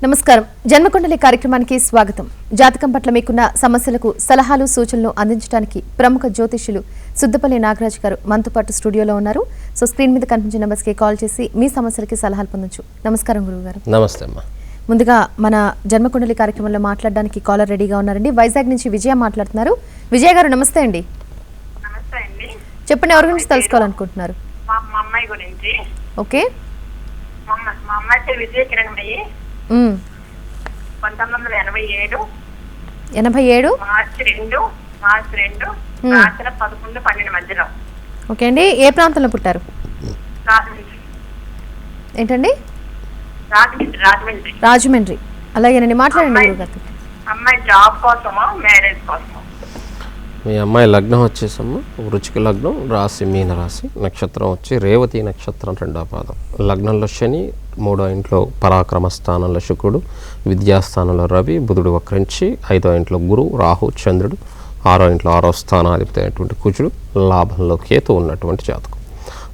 నమస్కారం. జన్మకుండలి కార్యక్రమానికి స్వాగతం. జాతకం పట్ల మీకున్న సమస్యలకు సలహాలు సూచనలు అందించడానికి ప్రముఖ జ్యోతిష్యులు సుద్దపల్లి నాగరాజ్ గారు మనతో పాటు స్టూడియోలో ఉన్నారు. సో స్క్రీన్ మీద కనిపించే నెంబర్స్కి కాల్ చేసి మీ సమస్యలకి సలహాలు పొందొచ్చు. నమస్కారం గురువు గారు. నమస్తే అమ్మా. ముందుగా మన జన్మకుండలి కార్యక్రమంలో మాట్లాడడానికి కాలర్ రెడీగా ఉన్నారండి. వైజాగ్ నుంచి విజయ మాట్లాడుతున్నారు. విజయ గారు నమస్తే అండి. నమస్తే అండి. చెప్పండి, ఎవరి గురించి తెలుసుకోవాలనుకుంటున్నారు? మా అమ్మాయి గురించి. ఓకే. మా అమ్మాయి పేరు విజయ కిరణమయ్యి. 1987 మార్చి 2 రాత్రి 11-12 మధ్యలో. ఓకే అండి. ఏ ప్రాంతంలో పుట్టారు? ఏంటండి? రాజమండ్రి. అలాగేనండి, మాట్లాడండి గురుగారు. అమ్మాయి జాబ్ కోసమా మ్యారేజ్ కోసమా? మీ అమ్మాయి లగ్నం వచ్చేసమ్మా వృచ్చిక లగ్నం, రాశి మీన రాశి, నక్షత్రం వచ్చి రేవతి నక్షత్రం 2వ పాదం. లగ్నంలో శని, 3వ ఇంట్లో పరాక్రమ స్థానంలో శుక్రుడు, విద్యాస్థానంలో రవి, బుధుడు వక్రించి, 5వ ఇంట్లో గురు, రాహు, చంద్రుడు, 6వ ఇంట్లో 6వ స్థానాధిపతి అయినటువంటి కుజుడు, లాభంలో కేతు ఉన్నటువంటి జాతకం.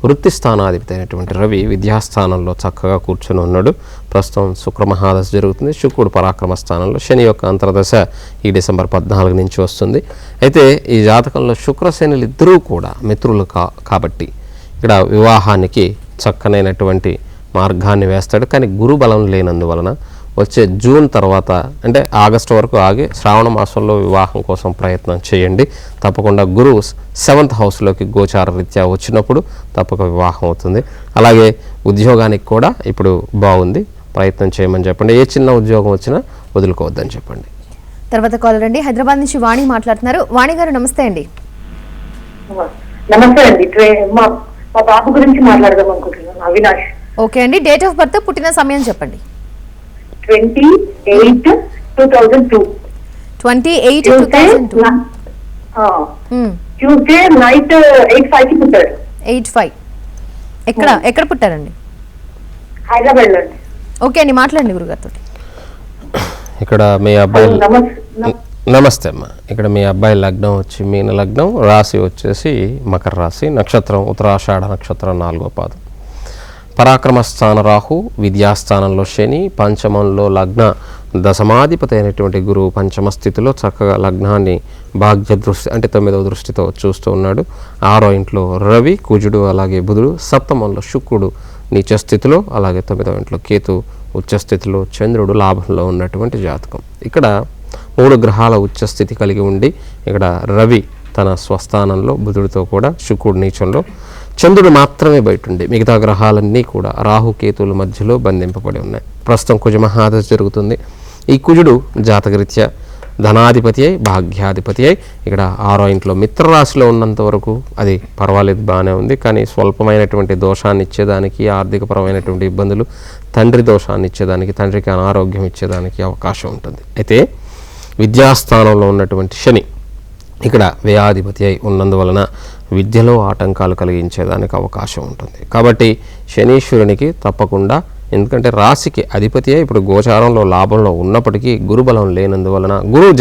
వృత్తి స్థానాధిపతి అయినటువంటి రవి విద్యాస్థానంలో చక్కగా కూర్చొని ఉన్నాడు. ప్రస్తుతం శుక్రమహాదశ జరుగుతుంది. శుక్రుడు పరాక్రమ స్థానంలో, శని యొక్క అంతర్దశ ఈ డిసెంబర్ 14 నుంచి వస్తుంది. అయితే ఈ జాతకంలో శుక్ర శనులు ఇద్దరూ కూడా మిత్రులు కాబట్టి ఇక్కడ వివాహానికి చక్కనైనటువంటి మార్గాన్ని వేస్తాడు. కానీ గురు బలం లేనందువలన వచ్చే జూన్ తర్వాత అంటే ఆగస్టు వరకు ఆగి శ్రావణ మాసంలో వివాహం కోసం ప్రయత్నం చేయండి. తప్పకుండా గురువు 7th హౌస్లోకి గోచార రీత్యా వచ్చినప్పుడు తప్పక వివాహం అవుతుంది. అలాగే ఉద్యోగానికి కూడా ఇప్పుడు బాగుంది, ప్రయత్నం చేయమని చెప్పండి. ఏ చిన్న ఉద్యోగం వచ్చినా వదులుకోవద్దని చెప్పండి. తర్వాత కాలర్ అండి, హైదరాబాద్ నుంచి వాణి మాట్లాడుతున్నారు. వాణి గారు నమస్తే అండి. నమస్తే అండి. మా బాబు గురించి మాట్లాడదాం అనుకుంటున్నాను, అవినాష్. ఓకే అండి. డేట్ ఆఫ్ బర్త్, పుట్టిన సమయం చెప్పండి. 28/2002. 28/2002. ట్యూస్డే నైట్ 8:05 పుట్టాడు. 8:05. ఎక్కడ పుట్టారండి? హైదరాబాద్ లో. ఓకే అండి, మాట్లాడండి గురుగారితో. ఇక్కడ మీ అబ్బాయి నమస్తే అమ్మా. ఇక్కడ మీ అబ్బాయి లగ్నం వచ్చి మీన లగ్నం, రాశి వచ్చేసి మకర రాశి, నక్షత్రం ఉత్తరాషాఢ నక్షత్రం 4వ పాదం. పరాక్రమ స్థాన రాహు, విద్యాస్థానంలో శని, పంచమంలో లగ్న దశమాధిపతి అయినటువంటి గురువు పంచమ స్థితిలో చక్కగా లగ్నాన్ని భాగ్య దృష్టి అంటే 9వ దృష్టితో చూస్తూ ఉన్నాడు. 6వ ఇంట్లో రవి, కుజుడు, అలాగే బుధుడు, సప్తమంలో శుక్రుడు నీచ స్థితిలో, అలాగే 9వ ఇంట్లో కేతు ఉచ్చస్థితిలో, చంద్రుడు లాభంలో ఉన్నటువంటి జాతకం. ఇక్కడ 3 గ్రహాల ఉచ్చస్థితి కలిగి ఉండి ఇక్కడ రవి తన స్వస్థానంలో, బుధుడితో కూడా, శుక్రుడు నీచంలో, చంద్రుడు మాత్రమే బయట ఉండి మిగతా గ్రహాలన్నీ కూడా రాహుకేతువుల మధ్యలో బంధింపబడి ఉన్నాయి. ప్రస్తుతం కుజమహాదశ జరుగుతుంది. ఈ కుజుడు జాతకరీత్యా ధనాధిపతి అయి భాగ్యాధిపతి అయి ఇక్కడ 6వ ఇంట్లో మిత్రరాశిలో ఉన్నంత వరకు అది పర్వాలేదు, బాగానే ఉంది. కానీ స్వల్పమైనటువంటి దోషాన్ని ఇచ్చేదానికి, ఆర్థికపరమైనటువంటి ఇబ్బందులు, తండ్రి దోషాన్ని ఇచ్చేదానికి, తండ్రికి అనారోగ్యం ఇచ్చేదానికి అవకాశం ఉంటుంది. అయితే విద్యాస్థానంలో ఉన్నటువంటి శని ఇక్కడ వ్యయాధిపతి అయి ఉన్నందువలన విద్యలో ఆటంకాలు కలిగించేదానికి అవకాశం ఉంటుంది. కాబట్టి శనీశ్వరునికి తప్పకుండా, ఎందుకంటే రాశికి అధిపతి అయి ఇప్పుడు గోచారంలో లాభంలో ఉన్నప్పటికీ గురుబలం లేనందువలన, గురువు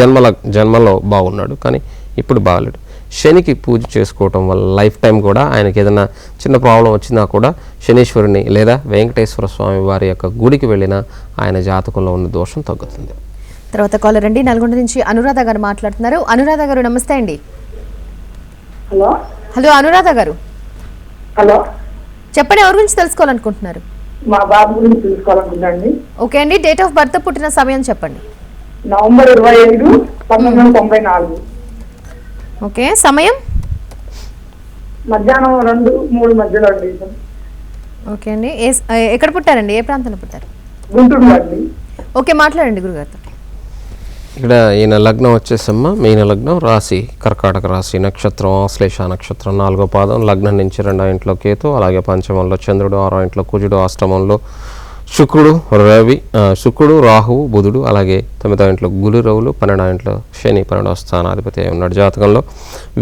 జన్మలో బాగున్నాడు కానీ ఇప్పుడు బాగలేడు. శనికి పూజ చేసుకోవటం వల్ల లైఫ్ టైం కూడా ఆయనకి ఏదైనా చిన్న ప్రాబ్లం వచ్చినా కూడా శనీశ్వరుని లేదా వెంకటేశ్వర స్వామి వారి యొక్క గుడికి వెళ్ళినా ఆయన జాతకంలో ఉన్న దోషం తగ్గుతుంది. తర్వాత కాలర్ అండి, నల్గొండ నుంచి అనురాధ గారు మాట్లాడుతున్నారు. అనురాధ గారు నమస్తే అండి. హలో హలో అనురాధ గారు. హలో, చెప్పండి, ఎవరి గురించి తెలుసుకోవాలనుకుంటున్నారు? మా బాబు గురించి తెలుసుకోవాలనుకుంటాండి. ఓకే అండి. డేట్ ఆఫ్ బర్త్, పుట్టిన సమయం చెప్పండి. నవంబర్ 25, 1994. ఓకే. సమయం? మధ్యాహ్నం 2-3 మధ్యలో అండి. ఓకే అండి. ఎక్కడ పుట్టారండి? ఏ ప్రాంతంలో పుట్టారు? గుంటూరు అండి. ఓకే, మాట్లాడండి గురుగారితో. ఇక్కడ ఈయన లగ్నం వచ్చేసమ్మా మీన లగ్నం, రాశి కర్కాటక రాశి, నక్షత్రం ఆశ్లేష నక్షత్రం 4వ పాదం. లగ్నం నుంచి 2వ ఇంట్లో కేతు, అలాగే పంచమంలో చంద్రుడు, 6వ ఇంట్లో కుజుడు, అష్టమంలో శుక్రుడు, రాహువు, బుధుడు, అలాగే 9వ ఇంట్లో గురురవులు, 12వ ఇంట్లో శని 12వ స్థానాధిపతి అయి ఉన్నాడు. జాతకంలో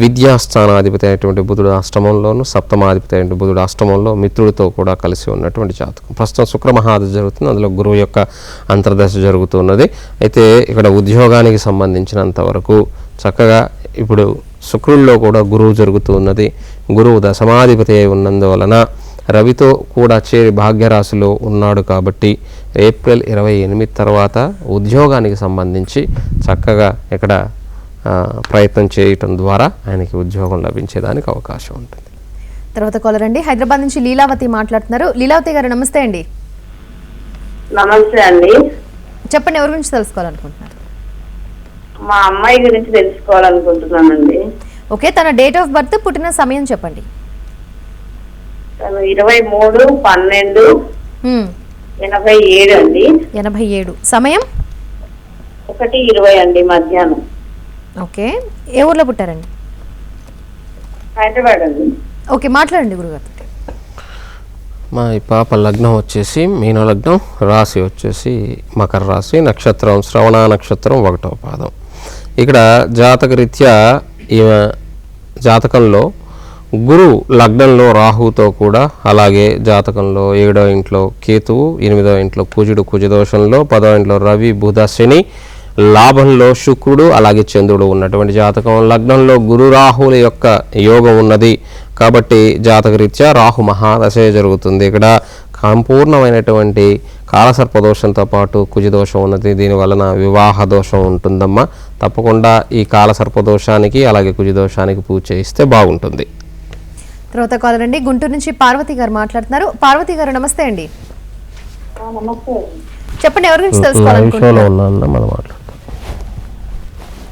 విద్యాస్థానాధిపతి అయినటువంటి బుధుడు అష్టమంలోను, సప్తమాధిపతి అయినటువంటి బుధుడు అష్టమంలో మిత్రుడితో కూడా కలిసి ఉన్నటువంటి జాతకం. ప్రస్తుతం శుక్రమహాదశ జరుగుతుంది, అందులో గురువు యొక్క అంతర్దశ జరుగుతున్నది. అయితే ఇక్కడ ఉద్యోగానికి సంబంధించినంత వరకు చక్కగా ఇప్పుడు శుక్రుల్లో కూడా గురువు జరుగుతూ ఉన్నది. గురువు దశమాధిపతి అయి ఉన్నందువలన రవితో కూడా చేరి భాగ్యరాశిలో ఉన్నాడు కాబట్టి ఏప్రిల్ 28 తర్వాత ఉద్యోగానికి సంబంధించి చక్కగా ఇక్కడ ప్రయత్నం చేయటం ద్వారా ఆయనకి ఉద్యోగం లభించేదానికి అవకాశం ఉంటుంది. తర్వాత కాలర్ అండి, హైదరాబాద్ నుంచి లీలావతి మాట్లాడుతున్నారు. లీలావతి గారు నమస్తే అండి. నమస్తే అండి. చెప్పండి, ఎవరి గురించి తెలుసుకోవాలనుకుంటున్నారు? మా అమ్మాయి గురించి తెలుసుకోవాలనుకుంటున్నానండి. ఓకే, తన డేట్ ఆఫ్ బర్త్, పుట్టిన సమయం చెప్పండి. తను 23/12/87 అండి. 87. సమయం 1:20 అండి మధ్యాహ్నం. ఓకే, ఏ ఊర్లో పుట్టారండి? హైదరాబాద్ అండి. ఓకే, మాట్లాడండి గురుగారు. మా ఈ పాప లగ్నం వచ్చేసి మీన లగ్నం, రాశి వచ్చేసి మకర రాశి, నక్షత్రం శ్రవణ నక్షత్రం 1వ పాదం. ఇక్కడ జాతకరీత్యా ఈమె జాతకంలో గురు లగ్నంలో రాహుతో కూడా, అలాగే జాతకంలో 7వ ఇంట్లో కేతువు, 8వ ఇంట్లో కుజుడు కుజదోషంలో, 10వ ఇంట్లో రవి బుధ శని, లాభంలో శుక్రుడు అలాగే చంద్రుడు ఉన్నటువంటి జాతకం. లగ్నంలో గురు రాహుల యొక్క యోగం ఉన్నది కాబట్టి జాతకరీత్యా రాహు మహాదశే జరుగుతుంది. ఇక్కడ సంపూర్ణమైనటువంటి కాలసర్పదోషంతో పాటు కుజదోషం ఉన్నది. దీని వలన వివాహ దోషం ఉంటుందమ్మా. తప్పకుండా ఈ కాలసర్పదోషానికి అలాగే కుజదోషానికి పూజ చేయిస్తే బాగుంటుంది. తర్వాత కాలర్ అండి, గుంటూరు నుంచి పార్వతి గారు మాట్లాడుతున్నారు. పార్వతి గారు నమస్తే అండి. నమస్తే. చెప్పండి, ఎవరి గురించి తెలుసుకోవాలనుకుంటున్నారు? మాట్లాడతాం.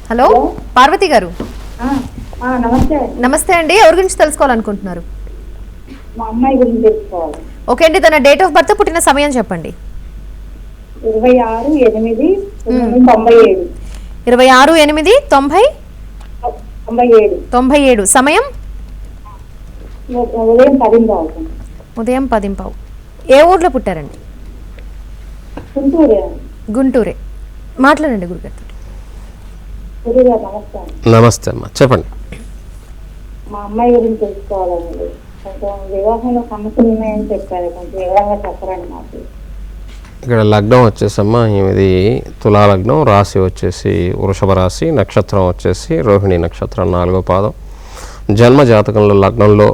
హలో పార్వతి గారు. నమస్తే. నమస్తే అండి, ఎవరి గురించి తెలుసుకోవాలనుకుంటున్నారు? మా అమ్మాయి గురించి తెలుసుకోవాలి. ఓకే అండి, తన డేట్ ఆఫ్ బర్త్, పుట్టిన సమయం చెప్పండి. 26/8/97. 26/8/97. సమయం ఉదయం 10 ఉదయం 10:15. ఏ ఊర్లో పుట్టారండి? గుంటూరు. గుంటూరే. మాట్లాడండి గురుగారు. నమస్తే. నమస్తే అమ్మా, చెప్పండి. మా అమ్మాయి గురించి తెలుసుకోవాలండి. కొంచెం వివాహంలో సమస్యలు ఉన్నాయని చెప్పారు, కొంచెం వివరంగా చెప్పరండి మాకు. ఇక్కడ లగ్నం వచ్చేసమ్మా ఇది తులా లగ్నం, రాశి వచ్చేసి వృషభ రాశి, నక్షత్రం వచ్చేసి రోహిణి నక్షత్రం 4వ పాదం. జన్మ జాతకంలో లగ్నంలో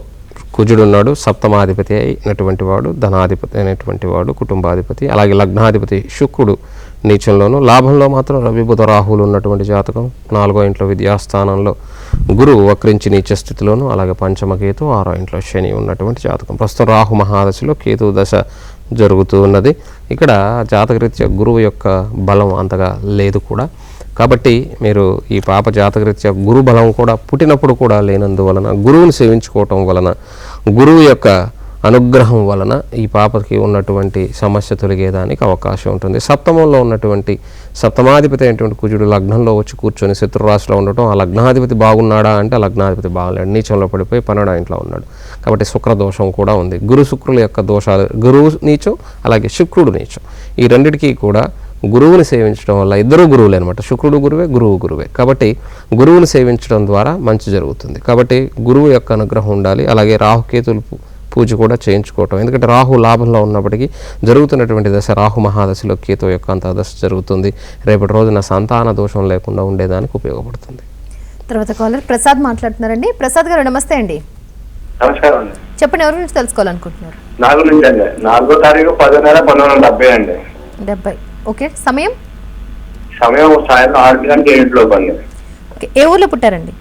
కుజుడు ఉన్నాడు, సప్తమాధిపతి అయినటువంటి వాడు, ధనాధిపతి అయినటువంటి వాడు, కుటుంబాధిపతి. అలాగే లగ్నాధిపతి శుక్రుడు నీచంలోను, లాభంలో మాత్రం రవి బుధ రాహువులు ఉన్నటువంటి జాతకం. 4వ ఇంట్లో విద్యాస్థానంలో గురువు వక్రించి నీచ స్థితిలోను, అలాగే పంచమ కేతు, 6వ ఇంట్లో శని ఉన్నటువంటి జాతకం. ప్రస్తుతం రాహు మహాదశలో కేతు దశ జరుగుతూ ఉన్నది. ఇక్కడ జాతకరీత్యా గురువు యొక్క బలం అంతగా లేదు కూడా. కాబట్టి మీరు ఈ పాప జాతకరీత్యా గురు బలం కూడా పుట్టినప్పుడు కూడా లేనందువలన, గురువుని సేవించుకోవటం వలన, గురువు యొక్క అనుగ్రహం వలన ఈ పాపకి ఉన్నటువంటి సమస్య తొలగేదానికి అవకాశం ఉంటుంది. సప్తమంలో ఉన్నటువంటి సప్తమాధిపతి అయినటువంటి కుజుడు లగ్నంలో వచ్చి కూర్చొని శత్రురాశిలో ఉండటం, ఆ లగ్నాధిపతి బాగున్నాడా అంటే ఆ లగ్నాధిపతి బాగలేడు, నీచంలో పడిపోయి 12వ ఇంట్లో ఉన్నాడు. కాబట్టి శుక్రదోషం కూడా ఉంది. గురు శుక్రుల యొక్క దోషాలు, గురువు నీచం అలాగే శుక్రుడు నీచం, ఈ రెండిటికీ కూడా గురువుని సేవించడం వల్ల, ఇద్దరు గురువులే అనమాట, శుక్రుడు గురువే గురువు గురువే. కాబట్టి గురువుని సేవించడం ద్వారా మంచి జరుగుతుంది. కాబట్టి గురువు యొక్క అనుగ్రహం ఉండాలి. అలాగే రాహుకేతులు పూజ కూడా చేయించుకోవటం. ఎందుకంటే రాహు లాభంలో ఉన్నప్పటికీ జరుగుతున్నటువంటి దశ రాహు మహాదశలో కేతు యొక్క అంతర్దశ జరుగుతుంది. రేపటి రోజున సంతాన దోషం లేకుండా ఉండేదానికి ఉపయోగపడుతుంది. తర్వాత కాలర్ ప్రసాద్ మాట్లాడుతున్నారండి. ప్రసాద్ గారు నమస్తే అండి. నమస్కారం అండి. చెప్పండి, ఎవరి గురించి తెలుసుకోవాలనుకుంటున్నారు? 4 నుంచి అండి. 4వ తారీఖు 10/11/1970 అండి. 70. ఓకే, సమయం సాయంత్రం 6 గంటల 7 లోపు అండి. ఓకే, ఏ ఊర్లో పుట్టారండి?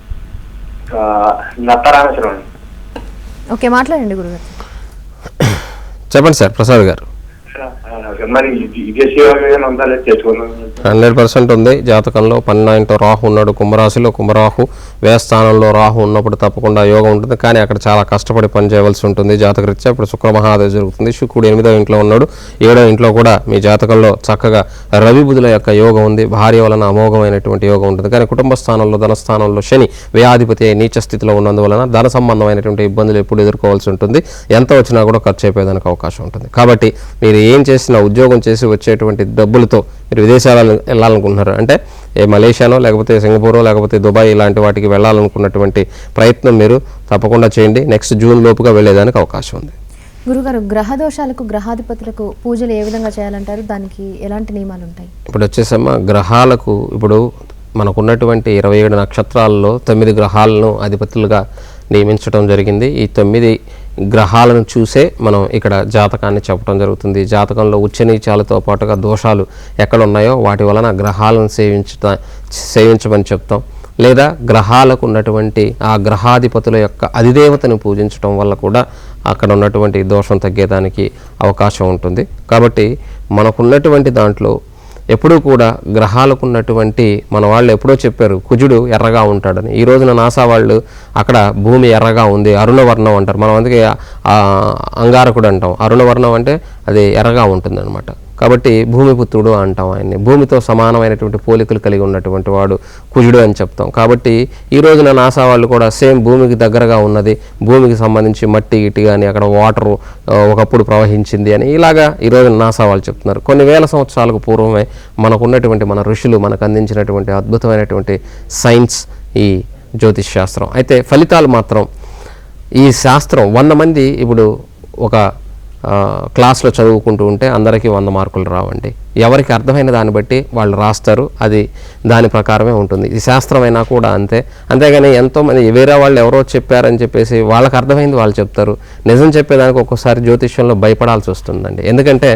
నత్తరామేశ్వరం అండి. ఓకే, మాట్లాడండి గురుగారు. చెప్పండి సార్ ప్రసాద్ గారు. మరి విదేశీ ఉండాలి చేసుకున్నాను. 100% ఉంది. జాతకంలో 12వ రాహు ఉన్నాడు కుంభరాశిలో. కుంభరాహు వ్యయస్థానంలో రాహు ఉన్నప్పుడు తప్పకుండా యోగం ఉంటుంది, కానీ అక్కడ చాలా కష్టపడి పని చేయవలసి ఉంటుంది జాతకరీత్యా. ఇప్పుడు శుక్ర మహాదశ జరుగుతుంది. శుక్రుడు 8వ ఇంట్లో ఉన్నాడు. 7వ ఇంట్లో కూడా మీ జాతకంలో చక్కగా రవి బుధుల యొక్క యోగం ఉంది. భార్య వలన అమోఘమైనటువంటి యోగం ఉంటుంది. కానీ కుటుంబ స్థానంలో ధనస్థానంలో శని వ్యయాధిపతి నీచ స్థితిలో ఉన్నందువలన ధన సంబంధమైనటువంటి ఇబ్బందులు ఎప్పుడు ఎదుర్కోవాల్సి ఉంటుంది. ఎంత వచ్చినా కూడా ఖర్చు అయిపోయేదానికి అవకాశం ఉంటుంది. కాబట్టి మీరు ఏం చేసినా, ఉద్యోగం చేసి వచ్చేటువంటి డబ్బులతో మీరు విదేశాలకు వెళ్ళాలనుకుంటున్నారు అంటే మలేషియానో లేకపోతే సింగపూరో లేకపోతే దుబాయ్ ఇలాంటి వాటికి వెళ్ళాలనుకున్నటువంటి ప్రయత్నం మీరు తప్పకుండా చేయండి. నెక్స్ట్ జూన్ లోపుగా వెళ్ళేదానికి అవకాశం ఉంది. గురుగారు, గ్రహ దోషాలకు గ్రహాధిపతులకు పూజలు ఏ విధంగా చేయాలంటారు? దానికి ఎలాంటి నియమాలు ఉంటాయి? ఇప్పుడు వచ్చేసమ్మా గ్రహాలకు ఇప్పుడు మనకున్నటువంటి 27 నక్షత్రాలలో 9 గ్రహాలను అధిపతులుగా నియమించడం జరిగింది. ఈ 9 గ్రహాలను చూసే మనం ఇక్కడ జాతకాన్ని చెప్పడం జరుగుతుంది. జాతకంలో ఉచ్చనీచాలతో పాటుగా దోషాలు ఎక్కడ ఉన్నాయో వాటి వలన గ్రహాలను సేవించమని చెప్తాం. లేదా గ్రహాలకు ఉన్నటువంటి ఆ గ్రహాధిపతుల యొక్క అధిదేవతను పూజించడం వల్ల కూడా అక్కడ ఉన్నటువంటి దోషం తగ్గేదానికి అవకాశం ఉంటుంది. కాబట్టి మనకున్నటువంటి దాంట్లో ఎప్పుడూ కూడా గ్రహాలకు ఉన్నటువంటి మన వాళ్ళు ఎప్పుడో చెప్పారు కుజుడు ఎర్రగా ఉంటాడని. ఈ రోజున నాసా వాళ్ళు అక్కడ భూమి ఎర్రగా ఉంది, అరుణవర్ణం అంటారు. మనం అందుకే అంగారకుడు అంటాం. అరుణవర్ణం అంటే అది ఎర్రగా ఉంటుంది అనమాట. కాబట్టి భూమిపుత్రుడు అంటాం ఆయన్ని. భూమితో సమానమైనటువంటి పోలికలు కలిగి ఉన్నటువంటి వాడు కుజుడు అని చెప్తాం. కాబట్టి ఈ రోజున నాసా వాళ్ళు కూడా సేమ్ భూమికి దగ్గరగా ఉన్నది, భూమికి సంబంధించి మట్టి గిట్టి కానీ అక్కడ వాటరు ఒకప్పుడు ప్రవహించింది అని ఇలాగా ఈ రోజున నాసా వాళ్ళు చెప్తున్నారు. కొన్ని వేల సంవత్సరాలకు పూర్వమే మనకున్నటువంటి మన ఋషులు మనకు అందించినటువంటి అద్భుతమైనటువంటి సైన్స్ ఈ జ్యోతిష్ శాస్త్రం. అయితే ఫలితాలు మాత్రం ఈ శాస్త్రం 100 మంది ఇప్పుడు ఒక క్లాస్లో చదువుకుంటూ ఉంటే అందరికీ 100 మార్కులు రావండి. ఎవరికి అర్థమైన దాన్ని బట్టి వాళ్ళు రాస్తారు, అది దాని ప్రకారమే ఉంటుంది. ఈ శాస్త్రమైనా కూడా అంతే. అంతేగాని ఎంతోమంది వేరే వాళ్ళు ఎవరో చెప్పారని చెప్పేసి వాళ్ళకి అర్థమైంది వాళ్ళు చెప్తారు. నిజం చెప్పేదానికి ఒక్కోసారి జ్యోతిష్యంలో భయపడాల్సి వస్తుందండి. ఎందుకంటే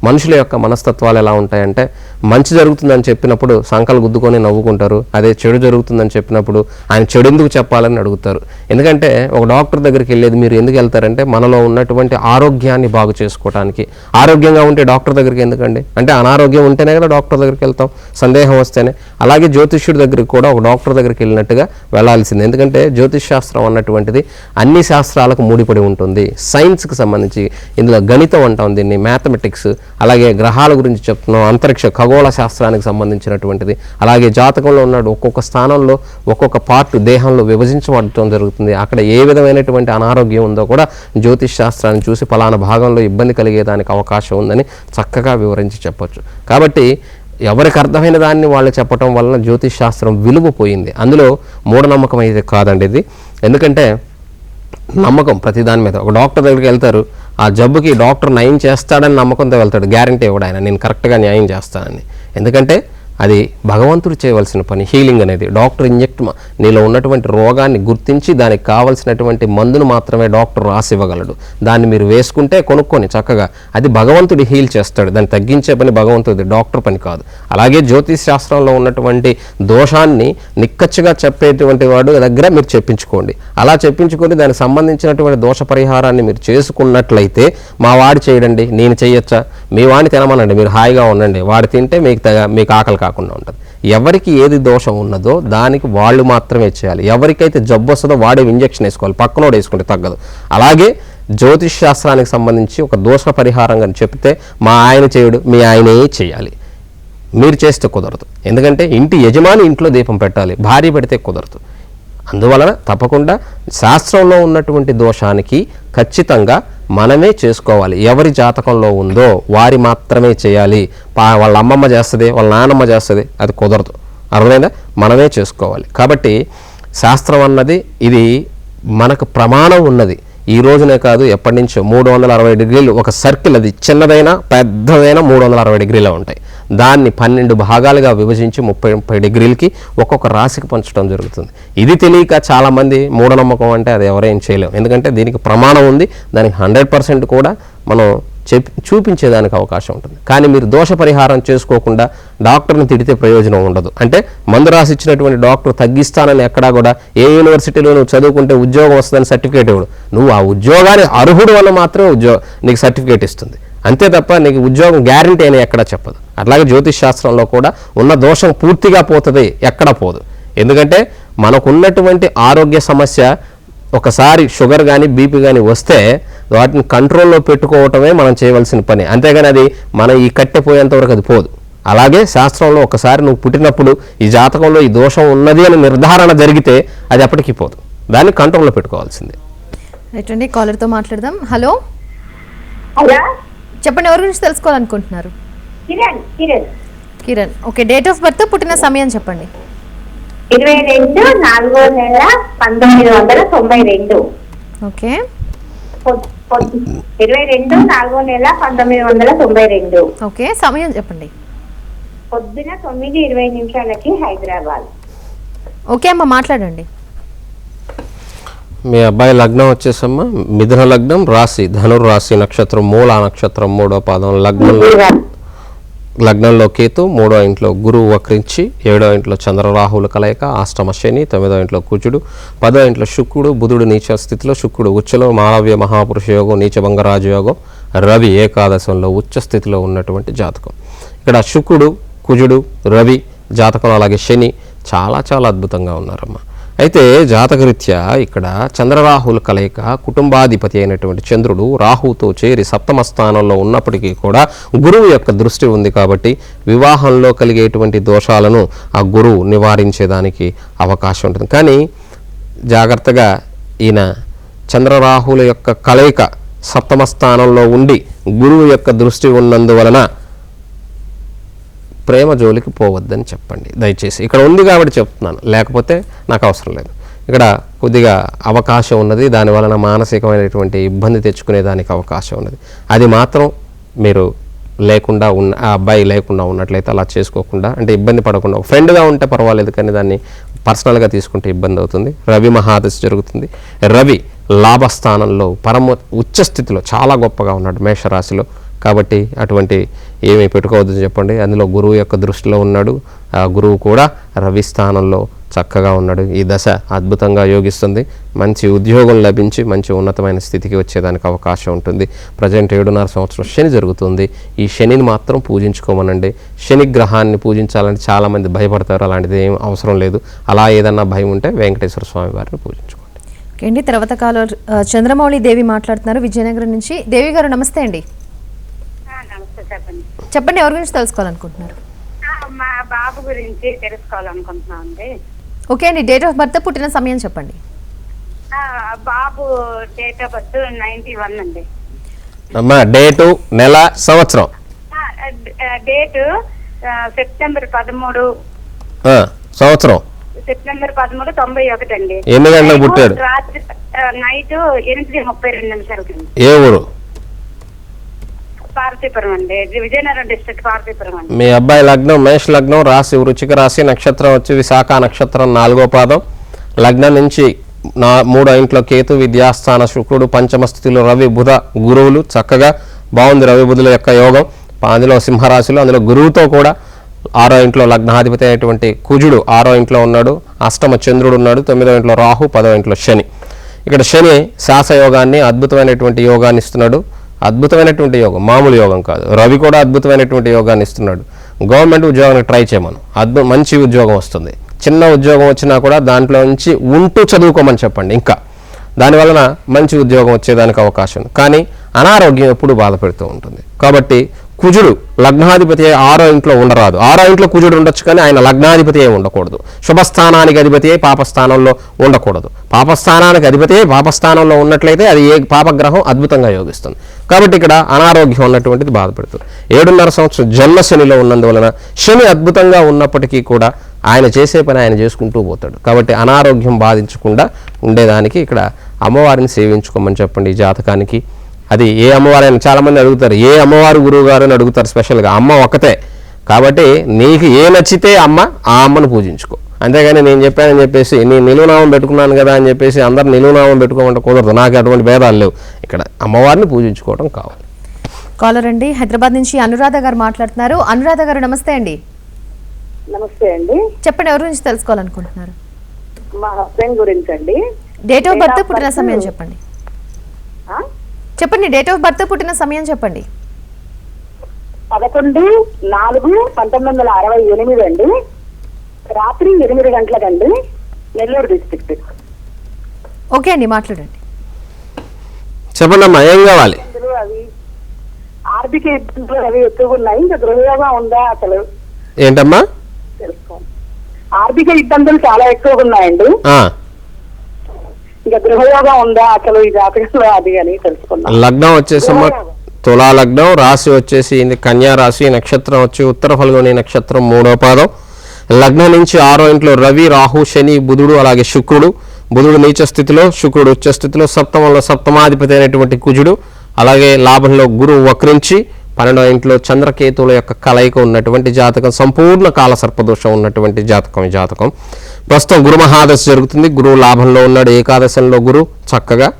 మనుషుల యొక్క మనస్తత్వాలు ఎలా ఉంటాయంటే మంచి జరుగుతుందని చెప్పినప్పుడు సంకలు గుద్దుకొని నవ్వుకుంటారు, అదే చెడు జరుగుతుందని చెప్పినప్పుడు ఆయన చెడు ఎందుకు చెప్పాలని అడుగుతారు. ఎందుకంటే ఒక డాక్టర్ దగ్గరికి వెళ్ళేది మీరు ఎందుకు వెళ్తారంటే మనలో ఉన్నటువంటి ఆరోగ్యాన్ని బాగు చేసుకోవడానికి. ఆరోగ్యంగా ఉంటే డాక్టర్ దగ్గరికి ఎందుకండి అంటే అనారోగ్యం ఉంటేనే కదా డాక్టర్ దగ్గరికి వెళ్తాం, సందేహం వస్తేనే. అలాగే జ్యోతిష్యుడి దగ్గరికి కూడా ఒక డాక్టర్ దగ్గరికి వెళ్ళినట్టుగా వెళ్ళాల్సింది. ఎందుకంటే జ్యోతిష్ శాస్త్రం అన్నటువంటిది అన్ని శాస్త్రాలకు ముడిపడి ఉంటుంది. సైన్స్కి సంబంధించి ఇందులో గణితం అంటాం దీన్ని, మ్యాథమెటిక్స్, అలాగే గ్రహాల గురించి చెప్తున్నాం, అంతరిక్ష ఖగోళ శాస్త్రానికి సంబంధించినటువంటిది. అలాగే జాతకంలో ఉన్నాడు ఒక్కొక్క స్థానంలో ఒక్కొక్క పార్ట్ దేహంలో విభజించబడటం జరుగుతుంది. అక్కడ ఏ విధమైనటువంటి అనారోగ్యం ఉందో కూడా జ్యోతిష్ శాస్త్రాన్ని చూసి పలానా భాగంలో ఇబ్బంది కలిగేదానికి అవకాశం ఉందని చక్కగా వివరించి చెప్పొచ్చు. కాబట్టి ఎవరికి అర్థమైన దాన్ని వాళ్ళు చెప్పటం వలన జ్యోతిష్ శాస్త్రం విలువ పోయింది. అందులో మూఢనమ్మకం అయితే కాదండి ఇది. ఎందుకంటే నమ్మకం ప్రతి దాని మీద. ఒక డాక్టర్ దగ్గరికి వెళ్తారు, ఆ జబ్బుకి డాక్టర్ నయం చేస్తాడని నమ్మకంతో వెళ్తాడు, గ్యారంటీ ఇవ్వడు ఆయన నేను కరెక్ట్గా న్యాయం చేస్తానని. ఎందుకంటే అది భగవంతుడు చేయవలసిన పని. హీలింగ్ అనేది డాక్టర్ ఇంజెక్ట్ నీలో ఉన్నటువంటి రోగాన్ని గుర్తించి దానికి కావలసినటువంటి మందును మాత్రమే డాక్టర్ రాసి ఇవ్వగలడు. దాన్ని మీరు వేసుకుంటే కొనుక్కొని చక్కగా అది భగవంతుడు హీల్ చేస్తాడు. దాన్ని తగ్గించే పని భగవంతుడిది, డాక్టర్ పని కాదు. అలాగే జ్యోతిష్ శాస్త్రంలో ఉన్నటువంటి దోషాన్ని నిక్కచ్చిగా చెప్పేటువంటి వాడు దగ్గర మీరు చెప్పించుకోండి. అలా చెప్పించుకొని దానికి సంబంధించినటువంటి దోష పరిహారాన్ని మీరు చేసుకున్నట్లయితే మా వాడు చేయడండి నేను చేయొచ్చా, మీ వాడిని తినమనండి మీరు హాయిగా ఉండండి, వాడు తింటే మీకు ఆకలి కాకుండా ఉంటుంది. ఎవరికి ఏది దోషం ఉన్నదో దానికి వాళ్ళు మాత్రమే చేయాలి. ఎవరికైతే జబ్బు వస్తుందో వాడే ఇంజెక్షన్ వేసుకోవాలి, పక్కనోడు వేసుకుంటే తగ్గదు. అలాగే జ్యోతిష్ శాస్త్రానికి సంబంధించి ఒక దోష పరిహారంగా చెప్తే మా ఆయన చేయడు, మీ ఆయనే చేయాలి. మీరు చేస్తే కుదరదు. ఎందుకంటే ఇంటి యజమాని ఇంట్లో దీపం పెట్టాలి, భార్య పెడితే కుదరదు. అందువలన తప్పకుండా శాస్త్రంలో ఉన్నటువంటి దోషానికి ఖచ్చితంగా మనమే చేసుకోవాలి. ఎవరి జాతకంలో ఉందో వారి మాత్రమే చేయాలి. వాళ్ళ అమ్మమ్మ చేస్తుంది, వాళ్ళ నాన్నమ్మ చేస్తుంది, అది కుదరదు. అర్థమైందా? మనమే చేసుకోవాలి. కాబట్టి శాస్త్రం అన్నది ఇది మనకు ప్రమాణం ఉన్నది. ఈ రోజునే కాదు, ఎప్పటి నుంచో 360 డిగ్రీలు ఒక సర్కిల్, అది చిన్నదైనా పెద్దదైనా 360 డిగ్రీలో ఉంటాయి. దాన్ని 12 భాగాలుగా విభజించి 30 డిగ్రీలకి ఒక్కొక్క రాశికి పంచడం జరుగుతుంది. ఇది తెలియక చాలామంది మూఢనమ్మకం అంటే అది ఎవరేం చేయలేము. ఎందుకంటే దీనికి ప్రమాణం ఉంది, దానికి 100% కూడా మనం చూపించేదానికి అవకాశం ఉంటుంది. కానీ మీరు దోష పరిహారం చేసుకోకుండా డాక్టర్ని తిడితే ప్రయోజనం ఉండదు. అంటే మందు రాసి ఇచ్చినటువంటి డాక్టర్ తగ్గిస్తానని ఎక్కడా కూడా ఏ యూనివర్సిటీలో నువ్వు చదువుకుంటే ఉద్యోగం వస్తుందని సర్టిఫికేట్ ఇవ్వడు. నువ్వు ఆ ఉద్యోగాన్ని అర్హుడు వల్ల మాత్రమే నీకు సర్టిఫికేట్ ఇస్తుంది, అంతే తప్ప నీకు ఉద్యోగం గ్యారంటీ అని ఎక్కడా చెప్పదు. అట్లాగే జ్యోతిష్ శాస్త్రంలో కూడా ఉన్న దోషం పూర్తిగా పోతుంది, ఎక్కడ పోదు. ఎందుకంటే మనకున్నటువంటి ఆరోగ్య సమస్య ఒకసారి షుగర్ కానీ బీపీ కానీ వస్తే వాటిని కంట్రోల్లో పెట్టుకోవటమే మనం చేయవలసిన పని. అంతేగాని అది మన ఈ కట్టె పోయేంత వరకు అది పోదు. అలాగే శాస్త్రంలో ఒకసారి నువ్వు పుట్టినప్పుడు ఈ జాతకంలో ఈ దోషం ఉన్నది అని నిర్ధారణ జరిగితే అది ఎప్పటికీ పోదు, దాన్ని కంట్రోల్లో పెట్టుకోవాల్సిందే. రైట్ అండి, కాలర్తో మాట్లాడదాం. హలో హలో, చెప్పండి, ఎవరి గురించి తెలుసుకోవాలనుకుంటున్నారు? Kiran. Okay, date of birth, పుట్టిన సమయం చెప్పండి. 22/4/1992. ఓకే, 22/4/1992. ఓకే, సమయం చెప్పండి. పొద్దున 9:20 హైదరాబాద్. ఓకే అమ్మ, మాట్లాడండి. మీ అబ్బాయి లగ్నం వచ్చేసమ్మా మిథున లగ్నం, రాశి ధనుర్రాశి, నక్షత్రం మూల నక్షత్రం 3వ పాదం, లగ్నంలో కేతు, 3వ ఇంట్లో గురువు వక్రించి, 7వ ఇంట్లో చంద్రరాహుల కలయిక, అష్టమ శని, 9వ ఇంట్లో కుజుడు, 10వ ఇంట్లో శుక్రుడు, బుధుడు నీచ స్థితిలో, శుక్రుడు ఉచ్చలో, మాలవ్య మహాపురుష యోగం, నీచభంగ రాజయోగం, రవి ఏకాదశంలో ఉచ్చ స్థితిలో ఉన్నటువంటి జాతకం. ఇక్కడ శుక్రుడు, కుజుడు, రవి జాతకం, అలాగే శని చాలా చాలా అద్భుతంగా ఉన్నారమ్మా. అయితే జాతకరీత్యా ఇక్కడ చంద్రరాహుల కలయిక, కుటుంబాధిపతి అయినటువంటి చంద్రుడు రాహుతో చేరి సప్తమ స్థానంలో ఉన్నప్పటికీ కూడా గురువు యొక్క దృష్టి ఉంది కాబట్టి వివాహంలో కలిగేటువంటి దోషాలను ఆ గురువు నివారించేదానికి అవకాశం ఉంటుంది. కానీ జాగ్రత్తగా ఈయన చంద్రరాహుల యొక్క కలయిక సప్తమ స్థానంలో ఉండి గురువు యొక్క దృష్టి ఉన్నందువలన ప్రేమ జోలికి పోవద్దని చెప్పండి దయచేసి. ఇక్కడ ఉంది కాబట్టి చెప్తున్నాను, లేకపోతే నాకు అవసరం లేదు. ఇక్కడ కొద్దిగా అవకాశం ఉన్నది, దానివలన మానసికమైనటువంటి ఇబ్బంది తెచ్చుకునే దానికి అవకాశం ఉన్నది. అది మాత్రం మీరు లేకుండా ఆ అబ్బాయి లేకుండా ఉన్నట్లయితే అలా చేసుకోకుండా, అంటే ఇబ్బంది పడకుండా ఫ్రెండ్గా ఉంటే పర్వాలేదు, కానీ దాన్ని పర్సనల్గా తీసుకుంటే ఇబ్బంది అవుతుంది. రవి మహాదశ జరుగుతుంది. రవి లాభస్థానంలో ఉచ్చస్థితిలో చాలా గొప్పగా ఉన్నాడు మేషరాశిలో. కాబట్టి అటువంటి ఏమీ పెట్టుకోవద్దని చెప్పండి. అందులో గురువు యొక్క దృష్టిలో ఉన్నాడు, ఆ గురువు కూడా రవి స్థానంలో చక్కగా ఉన్నాడు. ఈ దశ అద్భుతంగా యోగిస్తుంది. మంచి ఉద్యోగం లభించి మంచి ఉన్నతమైన స్థితికి వచ్చేదానికి అవకాశం ఉంటుంది. ప్రజెంట్ 7.5 సంవత్సరం శని జరుగుతుంది. ఈ శనిని మాత్రం పూజించుకోమనండి. శని గ్రహాన్ని పూజించాలంటే చాలామంది భయపడతారు, అలాంటిది ఏం అవసరం లేదు. అలా ఏదన్నా భయం ఉంటే వెంకటేశ్వర స్వామి వారిని పూజించుకోండి. ఓకే అండి, తర్వాత కాలర్ చంద్రమౌళి దేవి మాట్లాడుతున్నారు విజయనగరం నుంచి. దేవి గారు నమస్తే అండి. చెప్పండి, ఎవరి గురించి తెలుసుకోవాలనుకుంటున్నారు? మా బాబు గురించి తెలుసుకోవాలనుకుంటున్నాం అండి. ఓకే అండి, డేట్ ఆఫ్ బర్త్, పుట్టిన సమయం చెప్పండి. బాబు డేట్ ఆఫ్ బర్త్ 91 అండి. అమ్మా డేటు, నెల, సంవత్సరం? డేటు సెప్టెంబర్ 13, సంవత్సరం సెప్టెంబర్ 13, 91 అండి. ఎన్ని గంటలకు పుట్టాడు? రాత్రి నైట్ 8:32 ఏ ఊరు? పార్వతీపురం అండి, విజయనగరం డిస్ట్రిక్ట్ పార్వతీపురం అండి. మీ అబ్బాయి లగ్నం మేష లగ్నం, రాశి వృశ్చిక రాశి, నక్షత్రం వచ్చి విశాఖ నక్షత్రం 4వ పాదం, లగ్నం నుంచి 3వ ఇంట్లో కేతు, విద్యాస్థాన శుక్రుడు, పంచమ స్థితిలో రవి బుధ గురువులు చక్కగా బాగుంది. రవి బుధుల యొక్క యోగం అందులో సింహరాశిలో, అందులో గురువుతో కూడా 6వ ఇంట్లో లగ్నాధిపతి అయినటువంటి కుజుడు 6వ ఇంట్లో ఉన్నాడు, అష్టమ చంద్రుడు ఉన్నాడు, 9వ ఇంట్లో రాహు, 10వ ఇంట్లో శని. ఇక్కడ శని శాసయోగాన్ని, అద్భుతమైనటువంటి యోగాన్ని ఇస్తున్నాడు. అద్భుతమైనటువంటి యోగం, మామూలు యోగం కాదు. రవి కూడా అద్భుతమైనటువంటి యోగాన్ని ఇస్తున్నాడు. గవర్నమెంట్ ఉద్యోగానికి ట్రై చేయమను, మంచి ఉద్యోగం వస్తుంది. చిన్న ఉద్యోగం వచ్చినా కూడా దాంట్లో నుంచి ఉంటూ చదువుకోమని చెప్పండి. ఇంకా దానివలన మంచి ఉద్యోగం వచ్చేదానికి అవకాశం ఉంది. కానీ అనారోగ్యం ఎప్పుడు బాధ పెడుతూ ఉంటుంది. కాబట్టి కుజుడు లగ్నాధిపతి 6వ ఇంట్లో ఉండరాదు. 6వ ఇంట్లో కుజుడు ఉండొచ్చు, కానీ ఆయన లగ్నాధిపతి ఉండకూడదు. శుభస్థానానికి అధిపతి పాపస్థానంలో ఉండకూడదు. పాపస్థానానికి అధిపతి పాపస్థానంలో ఉన్నట్లయితే అది ఏ పాపగ్రహం అద్భుతంగా యోగిస్తుంది. కాబట్టి ఇక్కడ అనారోగ్యం ఉన్నటువంటిది బాధపడుతుంది. 7.5 సంవత్సరం జన్మశనిలో ఉన్నందువలన శని అద్భుతంగా ఉన్నప్పటికీ కూడా ఆయన చేసే పని ఆయన చేసుకుంటూ పోతాడు. కాబట్టి అనారోగ్యం బాధించకుండా ఉండేదానికి ఇక్కడ అమ్మవారిని సేవించుకోమని చెప్పండి ఈ జాతకానికి. అది ఏ అమ్మవారైనా చాలామంది అడుగుతారు, ఏ అమ్మవారు గురువు గారు అని అడుగుతారు. స్పెషల్గా అమ్మ ఒక్కతే. కాబట్టి నీకు ఏ నచ్చితే అమ్మ, ఆ అమ్మను పూజించుకో. అంతేగాని నేను చెప్పానని చెప్పేసి నేను నిలువునామం పెట్టుకున్నాను కదా అని చెప్పేసి అందరు నిలువునామం పెట్టుకోమంటే కుదరదు. నాకు అటువంటి భేదాలు లేవు. ఇక్కడ అమ్మవారిని పూజించుకోవడం కావాలి. కాలర్ అండి, హైదరాబాద్ నుంచి అనురాధ గారు మాట్లాడుతున్నారు. అనురాధ గారు నమస్తే అండి. నమస్తే అండి. చెప్పండి, ఎవరి గురించి తెలుసుకోవాలనుకుంటున్నారు? మా హస్బెండ్ గురించి అండి. డేట్ ఆఫ్ బర్త్, పుట్టిన సమయం చెప్పండి. చెప్పండి, డేట్ ఆఫ్ బర్త్, పుట్టిన సమయం చెప్పండి. 11/4/1968 అండి. రాత్రి 8 గంటలకండి, నెల్లూరు డిస్ట్రిక్ట్. ఓకే అండి, మాట్లాడండి. చెప్పండి అమ్మా, ఏం కావాలి? అవి ఆర్థిక ఇబ్బందులు అవి ఎక్కువగా ఉన్నాయి. ఇంకా గృహయోగం ఉందా అసలు? ఏంటమ్మా? తెలుసుకోండి. ఆర్థిక ఇబ్బందులు చాలా ఎక్కువగా ఉన్నాయండి. ఇంకా గృహయోగం ఉందా అసలు ఈ జాతకంలో, అది అని తెలుసుకున్నాం. లగ్నం వచ్చేసమ్మా తులా లగ్నం, రాశి వచ్చేసి కన్యా రాశి, నక్షత్రం వచ్చి ఉత్తర ఫల్గుని నక్షత్రం 3వ పాదం, లగ్నం నుంచి 6వ ఇంట్లో రవి, రాహు, శని, బుధుడు, అలాగే శుక్రుడు. బుధుడు నీచ స్థితిలో, శుక్రుడు ఉచ్చ స్థితిలో, సప్తమంలో సప్తమాధిపతి అయినటువంటి కుజుడు, అలాగే లాభంలో గురువు వక్రించి 12వ ఇంట్లో చంద్రకేతువుల యొక్క కలయిక ఉన్నటువంటి జాతకం, సంపూర్ణ కాల సర్పదోషం ఉన్నటువంటి జాతకం. ఈ జాతకం ప్రస్తుతం గురు మహాదశ జరుగుతుంది. గురువు లాభంలో ఉన్నాడు, ఏకాదశంలో గురు చక్కగా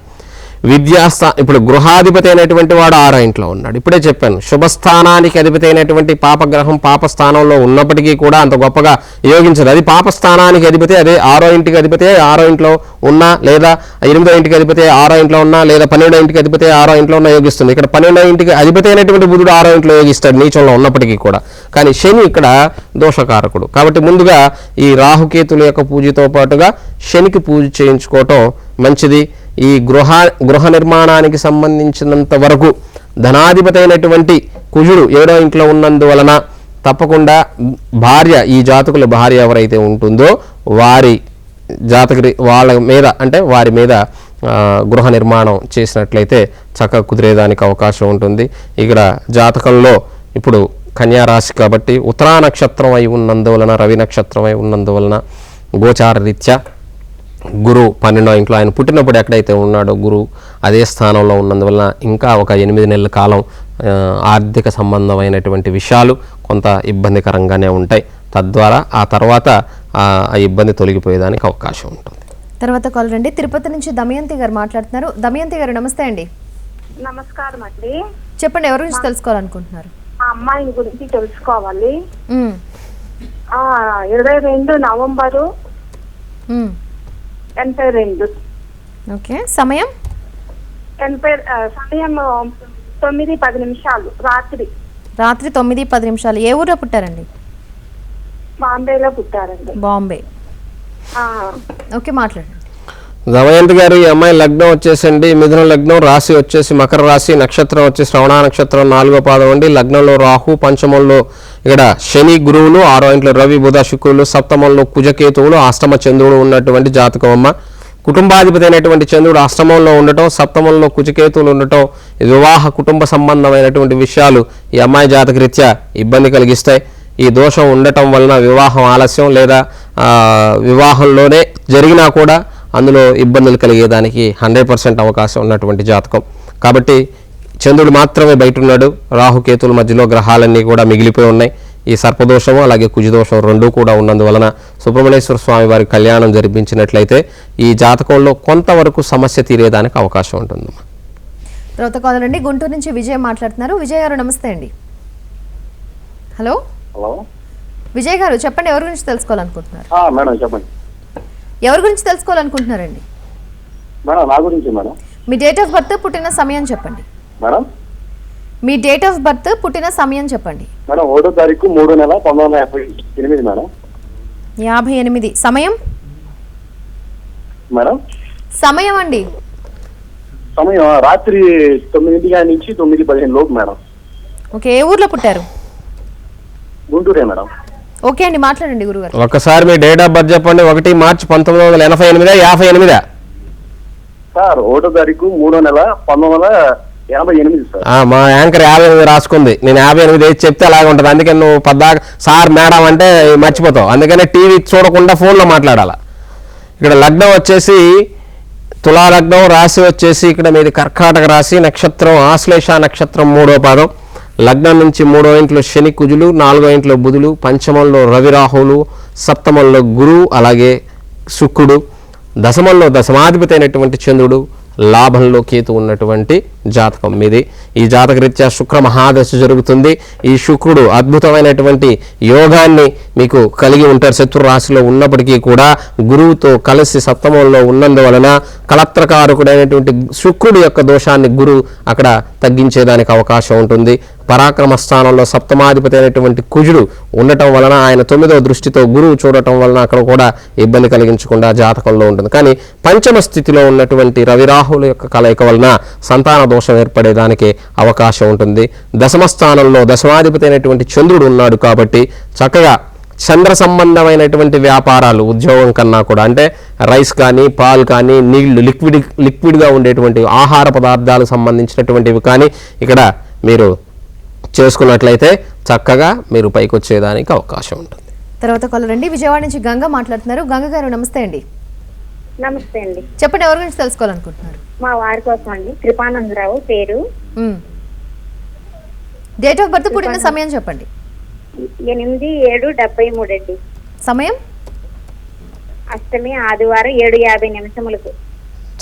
ఇప్పుడు గృహాధిపతి అయినటువంటి వాడు 6వ ఇంట్లో ఉన్నాడు. ఇప్పుడే చెప్పాను, శుభస్థానానికి అధిపతి అయినటువంటి పాపగ్రహం పాపస్థానంలో ఉన్నప్పటికీ కూడా అంత గొప్పగా యోగించదు. అది పాపస్థానానికి అధిపతి, అదే 6వ ఇంటికి అధిపతి 6వ ఇంట్లో ఉన్నా, లేదా 8వ ఇంటికి అధిపతి 6వ ఇంట్లో ఉన్నా, లేదా 12వ ఇంటికి అధిపతి 6వ ఇంట్లో ఉన్నా యోగిస్తుంది. ఇక్కడ 12వ ఇంటికి అధిపతి అయినటువంటి బుధుడు 6వ ఇంట్లో యోగిస్తాడు నీచంలో ఉన్నప్పటికీ కూడా. కానీ శని ఇక్కడ దోషకారకుడు కాబట్టి ముందుగా ఈ రాహుకేతుల యొక్క పూజతో పాటుగా శనికి పూజ చేయించుకోవటం మంచిది. ఈ గృహ నిర్మాణానికి సంబంధించినంత వరకు ధనాధిపతి అయినటువంటి కుజుడు 7వ ఇంట్లో ఉన్నందువలన తప్పకుండా భార్య, ఈ జాతకుల భార్య ఎవరైతే ఉంటుందో వారి వాళ్ళ మీద, అంటే వారి మీద గృహ నిర్మాణం చేసినట్లయితే చక్కగా కుదిరేదానికి అవకాశం ఉంటుంది. ఇక్కడ జాతకంలో ఇప్పుడు కన్యా రాశి కాబట్టి ఉత్తరా నక్షత్రం అయి ఉన్నందువలన, రవి నక్షత్రం అయి ఉన్నందువలన గోచార రీత్యా గురువు 12వ ఇంట్లో, ఆయన పుట్టినప్పుడు ఎక్కడైతే ఉన్నాడో గురువు అదే స్థానంలో ఉన్నందువలన ఇంకా ఒక 8 నెలల కాలం ఆర్థిక సంబంధమైనటువంటి విషయాలు కొంత ఇబ్బందికరంగానే ఉంటాయి. తద్వారా ఆ తర్వాత ఆ ఇబ్బంది తొలగిపోయేదానికి అవకాశం ఉంటుంది. తర్వాత కాల్ రండి, తిరుపతి నుంచి దమయంతి గారు మాట్లాడుతున్నారు. దమయంతి గారు నమస్తే అండి. నమస్కారం అండి. చెప్పండి, ఎవరి గురించి తెలుసుకోవాలనుకుంటున్నారు? ఆ అమ్మాయిని గురించి తెలుసుకోవాలి. 22 నవంబరు 82. ఓకే, సమయం? సమయం 9:10 రాత్రి. రాత్రి 9:10. ఏ ఊర్లో పుట్టారండి? బాంబేలో పుట్టారండి. బాంబే. ఓకే, మాట్లాడండి. దమయంతి గారు, ఈ అమ్మాయి లగ్నం వచ్చేసండి మిథున లగ్నం, రాశి వచ్చేసి మకర రాశి, నక్షత్రం వచ్చి శ్రవణ నక్షత్రం 4వ పాదం అండి. లగ్నంలో రాహు, పంచమంలో ఇక్కడ శని గురువులు, 6వ ఇంట్లో రవి బుధ శుక్రులు, సప్తమంలో కుజకేతువులు, అష్టమ చంద్రుడు ఉన్నటువంటి జాతకం అమ్మ. కుటుంబాధిపతి అయినటువంటి చంద్రుడు అష్టమంలో ఉండటం, సప్తమంలో కుజకేతువులు ఉండటం, వివాహ కుటుంబ సంబంధమైనటువంటి విషయాలు ఈ అమ్మాయి జాతకరీత్యా ఇబ్బంది కలిగిస్తాయి. ఈ దోషం ఉండటం వలన వివాహం ఆలస్యం, లేదా వివాహంలోనే జరిగినా కూడా అందులో ఇబ్బందులు కలిగేదానికి 100% అవకాశం ఉన్నటువంటి జాతకం. కాబట్టి చంద్రుడు మాత్రమే బయట ఉన్నాడు, రాహుకేతుల మధ్యలో గ్రహాలన్నీ కూడా మిగిలిపోయి ఉన్నాయి. ఈ సర్పదోషము అలాగే కుజదోషం రెండూ కూడా ఉన్నందువలన సుబ్రహ్మణ్యేశ్వర స్వామి వారి కళ్యాణం జరిపించినట్లయితే ఈ జాతకంలో కొంతవరకు సమస్య తీరేదానికి అవకాశం ఉంటుంది. తర్వాత కాల్ రండి, గుంటూరు నుంచి విజయ్ మాట్లాడుతున్నారు. విజయ్ గారు నమస్తే అండి. హలో విజయ్ గారు, చెప్పండి, ఎవరి గురించి తెలుసుకోవాలనుకుంటున్నారు? మేడం చెప్పండి. ఎవరి గురించి తెలుసుకోవాలనుకుంటున్నారండి? మేడం నా గురించి madam. Me date of birth, పుట్టిన సమయం చెప్పండి. Madam me date of birth, పుట్టిన సమయం చెప్పండి. మేడం 1వ తారీఖు 3వ నెల 1958 మేడం. 58. సమయం? మేడం సమయం అండి. సమయం రాత్రి 9 నుంచి 9:15 లోపు మేడం. ఓకే, ఏ ఊర్లో పుట్టారు? గుంటూరే మేడం. ఓకే అండి, మాట్లాడండి గురుగారు. ఒకసారి మీ డేట్ ఆఫ్ బర్త్ చెప్పండి. 1 మార్చి 1988, 58? సార్ 1వ తారీఖు 3వ నెల 1958 సార్. మా యాంకర్ 58 రాసుకుంది, నేను 58 వేసి చెప్తే అలాగే ఉంటుంది. అందుకని నువ్వు పద్దాక సార్ మేడం అంటే మర్చిపోతావు. అందుకనే టీవీ చూడకుండా ఫోన్లో మాట్లాడాల. ఇక్కడ లగ్నం వచ్చేసి తులా లగ్నం, రాశి వచ్చేసి ఇక్కడ మీది కర్కాటక రాశి, నక్షత్రం ఆశ్లేష నక్షత్రం 3వ పాదం. లగ్నం నుంచి 3వ ఇంట్లో శని కుజులు, 4వ ఇంట్లో బుధులు, పంచమంలో రవి రాహులు, సప్తమంలో గురువు అలాగే శుక్రుడు, దశమంలో దశమాధిపతి అయినటువంటి చంద్రుడు, లాభంలో కేతు ఉన్నటువంటి జాతకం మీది. ఈ జాతకరీత్యా శుక్ర మహాదశ జరుగుతుంది. ఈ శుక్రుడు అద్భుతమైనటువంటి యోగాన్ని మీకు కలిగి ఉంటారు. శత్రు రాశిలో ఉన్నప్పటికీ కూడా గురువుతో కలిసి సప్తమంలో ఉన్నందువలన కలత్రకారకుడైనటువంటి శుక్రుడు యొక్క దోషాన్ని గురువు అక్కడ తగ్గించేదానికి అవకాశం ఉంటుంది. పరాక్రమ స్థానంలో సప్తమాధిపతి అయినటువంటి కుజుడు ఉండటం వలన, ఆయన 9వ దృష్టితో గురువు చూడటం వలన అక్కడ కూడా ఇబ్బంది కలిగించకుండా జాతకంలో ఉంటుంది. కానీ పంచమ స్థితిలో ఉన్నటువంటి రవిరాహుల యొక్క కలయిక వలన సంతాన దోషం ఏర్పడేదానికి అవకాశం ఉంటుంది. దశమ స్థానంలో దశమాధిపతి అయినటువంటి చంద్రుడు ఉన్నాడు కాబట్టి చక్కగా చంద్ర సంబంధమైనటువంటి వ్యాపారాలు, ఉద్యోగం కన్నా కూడా, అంటే రైస్ కానీ పాలు కానీ నీళ్లు లిక్విడ్గా ఉండేటువంటి ఆహార పదార్థాలకు సంబంధించినటువంటివి కానీ ఇక్కడ మీరు చేసుకున్నట్లయితే చక్కగా మీరు పైకి వచ్చేదానికి అవకాశం ఉంటుంది. తర్వాత కాల్ రండి, విజయవాడ నుంచి గంగ మాట్లాడుతున్నారు. గంగ గారు నమస్తే అండి. నమస్తే అండి. చెప్పండి, ఎవరి గురించి తెలుసుకోవాలనుకుంటున్నారు? మా వారి కోసం అండి. కృపానందరావు పేరు. డేట్ ఆఫ్ బర్త్, పుట్టిన సమయం చెప్పండి. 8/7/73 అండి. సమయం? అష్టమి ఆదివారం 7:50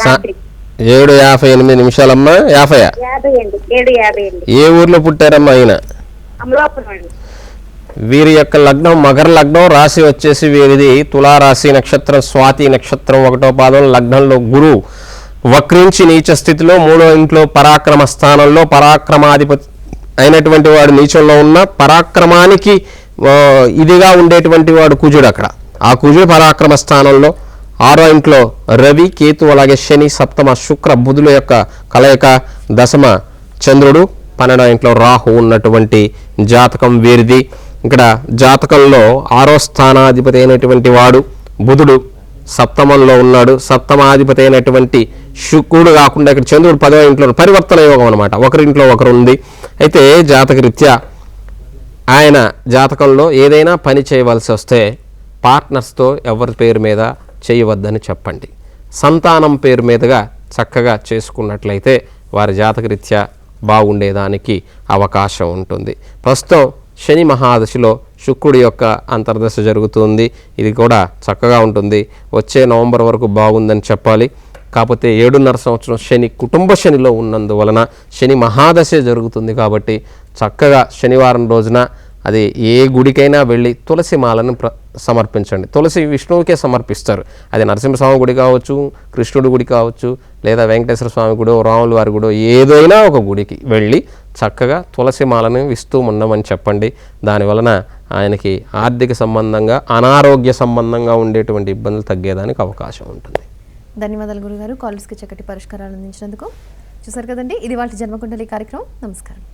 రాత్రి. 7:58 అమ్మా. 50 50 అండి 7:50 అండి. ఏ ఊర్లో పుట్టారమ్మా ఆయన? అమలాపురం అండి. వీరి యొక్క లగ్నం మకర లగ్నం, రాశి వచ్చేసి వీరిది తులారాశి, నక్షత్రం స్వాతి నక్షత్రం 1వ పాదం. లగ్నంలో గురువు వక్రించి నీచ స్థితిలో 3వ ఇంట్లో పరాక్రమ స్థానంలో పరాక్రమాధిపతి అయినటువంటి వాడు నీచంలో ఉన్న పరాక్రమానికి ఇదిగా ఉండేటువంటి వాడు కుజుడు. అక్కడ ఆ కుజుడు పరాక్రమ స్థానంలో 6వ ఇంట్లో రవి, కేతు, అలాగే శని, సప్తమ శుక్ర బుధుల యొక్క కలయిక, దశమ చంద్రుడు, 12వ ఇంట్లో రాహు ఉన్నటువంటి జాతకం వీరిది. ఇక్కడ జాతకంలో 6వ స్థానాధిపతి అయినటువంటి వాడు బుధుడు సప్తమంలో ఉన్నాడు. సప్తమాధిపతి అయినటువంటి శుక్రుడు కాకుండా ఇక్కడ చంద్రుడు 10వ ఇంట్లో పరివర్తన యోగం అనమాట. ఒకరింట్లో ఒకరు ఉంది. అయితే జాతక రీత్యా ఆయన జాతకంలో ఏదైనా పని చేయవలసి వస్తే పార్ట్నర్స్తో ఎవరి పేరు మీద చేయవద్దని చెప్పండి. సంతానం పేరు మీదుగా చక్కగా చేసుకున్నట్లయితే వారి జాతకరీత్యా బాగుండేదానికి అవకాశం ఉంటుంది. ప్రస్తుతం శని మహాదశలో శుక్రుడి యొక్క అంతర్దశ జరుగుతుంది. ఇది కూడా చక్కగా ఉంటుంది. వచ్చే నవంబర్ వరకు బాగుందని చెప్పాలి. కాకపోతే 7.5 సంవత్సరం శని కుటుంబ శనిలో ఉన్నందువలన శని మహాదశ జరుగుతుంది. కాబట్టి చక్కగా శనివారం రోజున అది ఏ గుడికైనా వెళ్ళి తులసి మాలను సమర్పించండి. తులసి విష్ణువుకే సమర్పిస్తారు. అది నరసింహస్వామి గుడి కావచ్చు, కృష్ణుడి గుడి కావచ్చు, లేదా వెంకటేశ్వర స్వామి గుడో, రాముల వారి గుడో, ఏదైనా ఒక గుడికి వెళ్ళి చక్కగా తులసి మాలను ఇస్తూ ఉండమని చెప్పండి. దానివలన ఆయనకి ఆర్థిక సంబంధంగా, అనారోగ్య సంబంధంగా ఉండేటువంటి ఇబ్బందులు తగ్గేదానికి అవకాశం ఉంటుంది. ధన్యవాదాలు గురుగారు, కాలర్స్కి చక్కటి పరిష్కారాలు అందించినందుకు. చూసారు కదండి, ఇది వాళ్ళ జన్మకుండలి కార్యక్రమం. నమస్కారం.